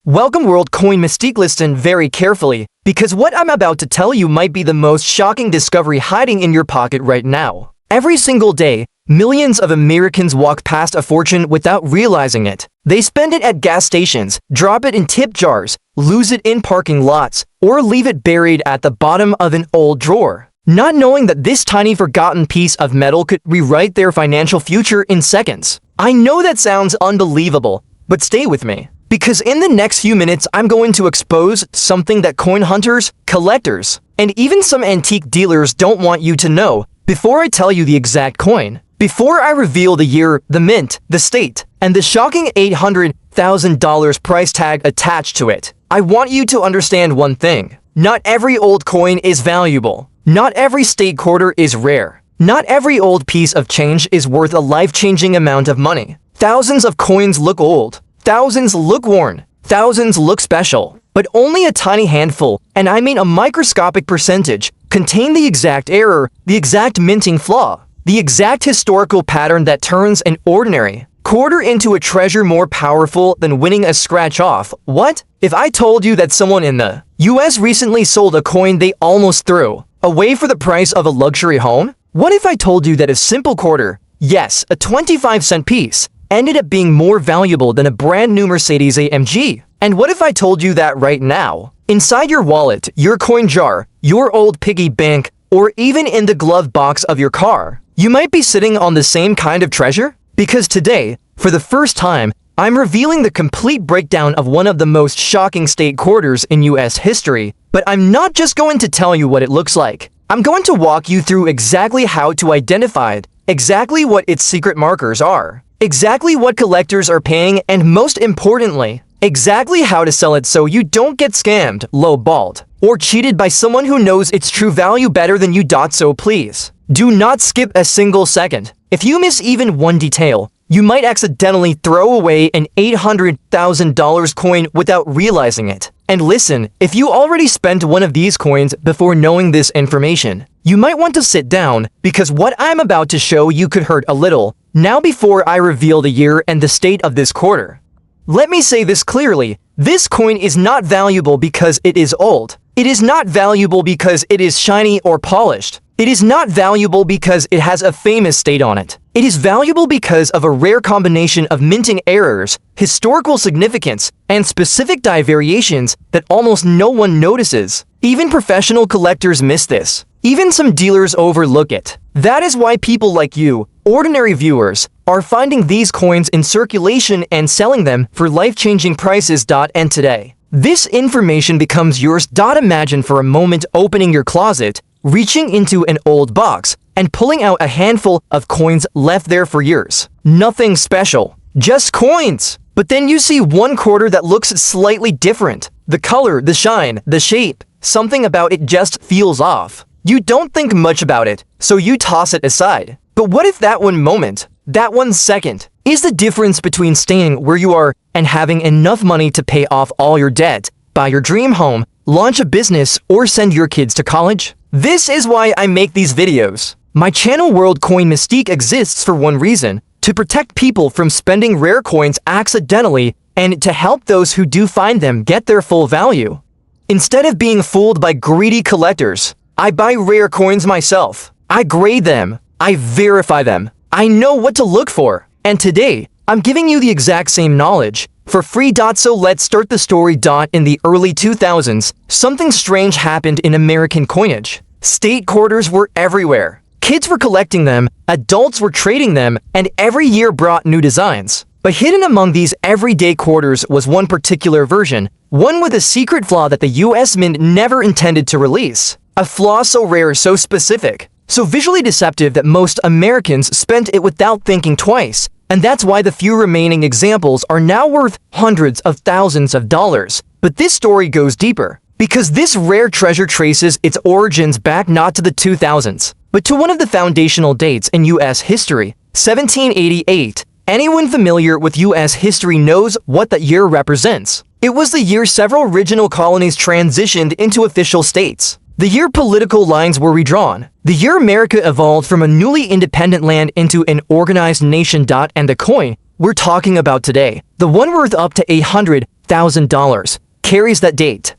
Welcome World Coin Mystique. Listen very carefully, because what I'm about to tell you might be the most shocking discovery hiding in your pocket right now. Every single day, millions of Americans walk past a fortune without realizing it. They spend it at gas stations, drop it in tip jars, lose it in parking lots, or leave it buried at the bottom of an old drawer, not knowing that this tiny forgotten piece of metal could rewrite their financial future in seconds. I know that sounds unbelievable, but stay with me. Because in the next few minutes, I'm going to expose something that coin hunters, collectors, and even some antique dealers don't want you to know before I tell you the exact coin. Before I reveal the year, the mint, the state, and the shocking $800,000 price tag attached to it, I want you to understand one thing. Not every old coin is valuable. Not every state quarter is rare. Not every old piece of change is worth a life-changing amount of money. Thousands of coins look old. Thousands look worn, thousands look special, but only a tiny handful, and I mean a microscopic percentage, contain the exact error, the exact minting flaw, the exact historical pattern that turns an ordinary quarter into a treasure more powerful than winning a scratch-off. What? If I told you that someone in the US recently sold a coin they almost threw away for the price of a luxury home? What if I told you that a simple quarter, yes, a 25-cent piece, ended up being more valuable than a brand new Mercedes AMG? And what if I told you that right now, inside your wallet, your coin jar, your old piggy bank, or even in the glove box of your car, you might be sitting on the same kind of treasure? Because today, for the first time, I'm revealing the complete breakdown of one of the most shocking state quarters in US history, but I'm not just going to tell you what it looks like. I'm going to walk you through exactly how to identify it, exactly what its secret markers are, exactly what collectors are paying, and most importantly, exactly how to sell it so you don't get scammed, lowballed, or cheated by someone who knows its true value better than you. So please, do not skip a single second. If you miss even one detail, you might accidentally throw away an $800,000 coin without realizing it. And listen, if you already spent one of these coins before knowing this information, you might want to sit down, because what I'm about to show you could hurt a little. Now, before I reveal the year and the state of this quarter, let me say this clearly. This coin is not valuable because it is old. It is not valuable because it is shiny or polished. It is not valuable because it has a famous state on it. It is valuable because of a rare combination of minting errors, historical significance, and specific die variations that almost no one notices. Even professional collectors miss this. Even some dealers overlook it. That is why people like you, ordinary viewers, are finding these coins in circulation and selling them for life-changing prices. And today, this information becomes yours. Imagine for a moment opening your closet, reaching into an old box, and pulling out a handful of coins left there for years. Nothing special, just coins. But then you see one quarter that looks slightly different. The color, the shine, the shape, something about it just feels off. You don't think much about it, so you toss it aside. But what if that one moment, that 1 second, is the difference between staying where you are and having enough money to pay off all your debt, buy your dream home, launch a business, or send your kids to college? This is why I make these videos. My channel World Coin Mystique exists for one reason: to protect people from spending rare coins accidentally and to help those who do find them get their full value. Instead of being fooled by greedy collectors, I buy rare coins myself. I grade them. I verify them. I know what to look for. And today, I'm giving you the exact same knowledge for free. So let's start the story. In the early 2000s, something strange happened in American coinage. State quarters were everywhere. Kids were collecting them, adults were trading them, and every year brought new designs. But hidden among these everyday quarters was one particular version, one with a secret flaw that the US Mint never intended to release. A flaw so rare, so specific, so visually deceptive that most Americans spent it without thinking twice. And that's why the few remaining examples are now worth hundreds of thousands of dollars. But this story goes deeper, because this rare treasure traces its origins back not to the 2000s, but to one of the foundational dates in US history, 1788. Anyone familiar with US history knows what that year represents. It was the year several original colonies transitioned into official states. The year political lines were redrawn. The year America evolved from a newly independent land into an organized nation. And the coin we're talking about today, the one worth up to $800,000, $800,000 carries that date,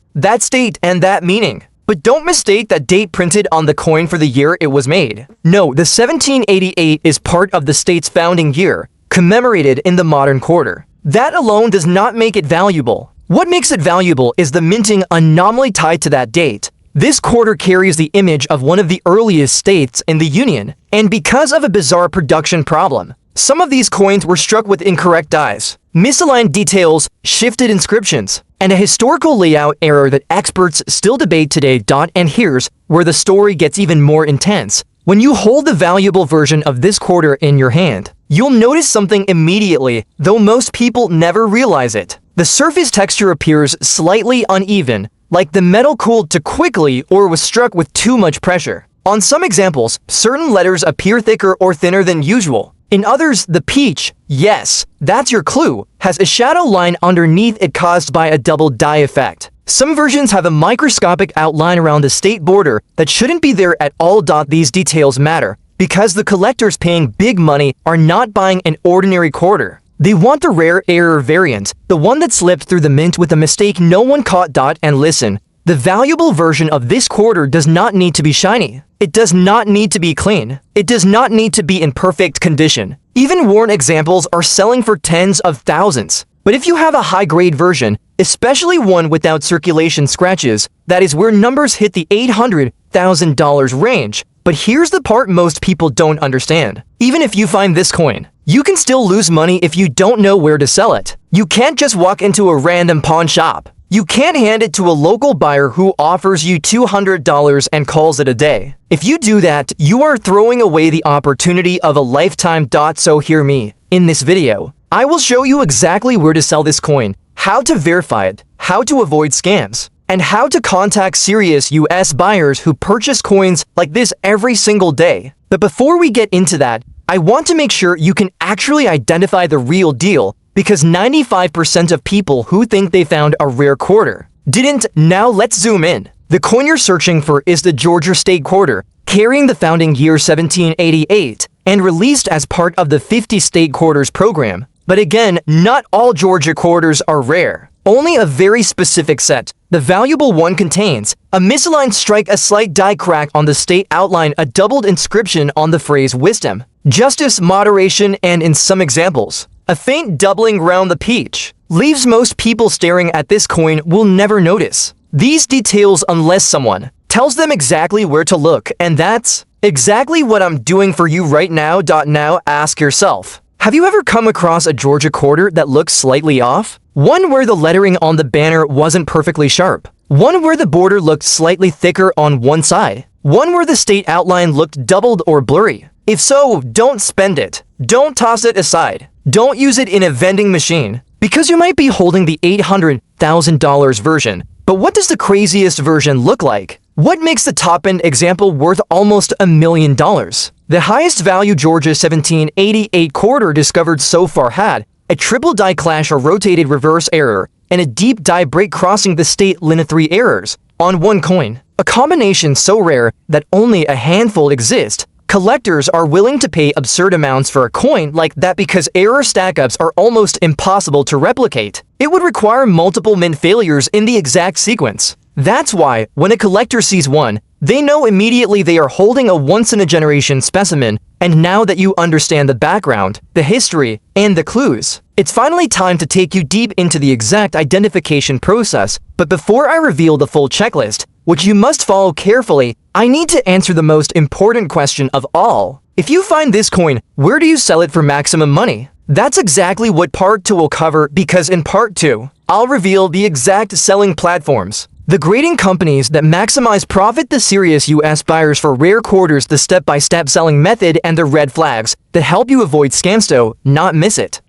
and that meaning. But don't mistake that date printed on the coin for the year it was made. No, the 1788 is part of the state's founding year, commemorated in the modern quarter. That alone does not make it valuable. What makes it valuable is the minting anomaly tied to that date. This quarter carries the image of one of the earliest states in the Union, and because of a bizarre production problem, some of these coins were struck with incorrect dies, misaligned details, shifted inscriptions, and a historical layout error that experts still debate today. And here's where the story gets even more intense. When you hold the valuable version of this quarter in your hand, you'll notice something immediately, though most people never realize it. The surface texture appears slightly uneven, like the metal cooled too quickly or was struck with too much pressure. On some examples, certain letters appear thicker or thinner than usual. In others, the peach, yes, that's your clue, has a shadow line underneath it caused by a double die effect. Some versions have a microscopic outline around the state border that shouldn't be there at all. These details matter because the collectors paying big money are not buying an ordinary quarter. They want the rare error variant, the one that slipped through the mint with a mistake no one caught. And listen, the valuable version of this quarter does not need to be shiny. It does not need to be clean. It does not need to be in perfect condition. Even worn examples are selling for tens of thousands. But if you have a high-grade version, especially one without circulation scratches, that is where numbers hit the $800,000 range. But here's the part most people don't understand. Even if you find this coin, you can still lose money if you don't know where to sell it. You can't just walk into a random pawn shop. You can't hand it to a local buyer who offers you $200 and calls it a day. If you do that, you are throwing away the opportunity of a lifetime. So hear me. In this video, I will show you exactly where to sell this coin, how to verify it, how to avoid scams, and how to contact serious US buyers who purchase coins like this every single day. But before we get into that, I want to make sure you can actually identify the real deal, because 95% of people who think they found a rare quarter didn't. Now let's zoom in. The coin you're searching for is the Georgia State Quarter, carrying the founding year 1788 and released as part of the 50 State Quarters program. But again, not all Georgia quarters are rare. Only a very specific set. The valuable one contains a misaligned strike, a slight die crack on the state outline, a doubled inscription on the phrase wisdom, justice, moderation, and in some examples, a faint doubling round the peach. Leaves most people staring at this coin will never notice these details unless someone tells them exactly where to look, and that's exactly what I'm doing for you right now. Now ask yourself, have you ever come across a Georgia quarter that looks slightly off? One where the lettering on the banner wasn't perfectly sharp. One where the border looked slightly thicker on one side. One where the state outline looked doubled or blurry. If so, don't spend it. Don't toss it aside. Don't use it in a vending machine, because you might be holding the $800,000 version. But what does the craziest version look like? What makes the top-end example worth almost $1 million? The highest value Georgia 1788 quarter discovered so far had a triple die clash or rotated reverse error, and a deep die break crossing the state line 3 errors on one coin. A combination so rare that only a handful exist. Collectors are willing to pay absurd amounts for a coin like that because error stackups are almost impossible to replicate. It would require multiple mint failures in the exact sequence. That's why, when a collector sees one, they know immediately they are holding a once-in-a-generation specimen. And now that you understand the background, the history, and the clues, it's finally time to take you deep into the exact identification process. But before I reveal the full checklist, which you must follow carefully, I need to answer the most important question of all. If you find this coin, where do you sell it for maximum money? That's exactly what Part 2 will cover, because in Part 2, I'll reveal the exact selling platforms, the grading companies that maximize profit, the serious US buyers for rare quarters, the step-by-step selling method, and the red flags that help you avoid scams. So, not miss it.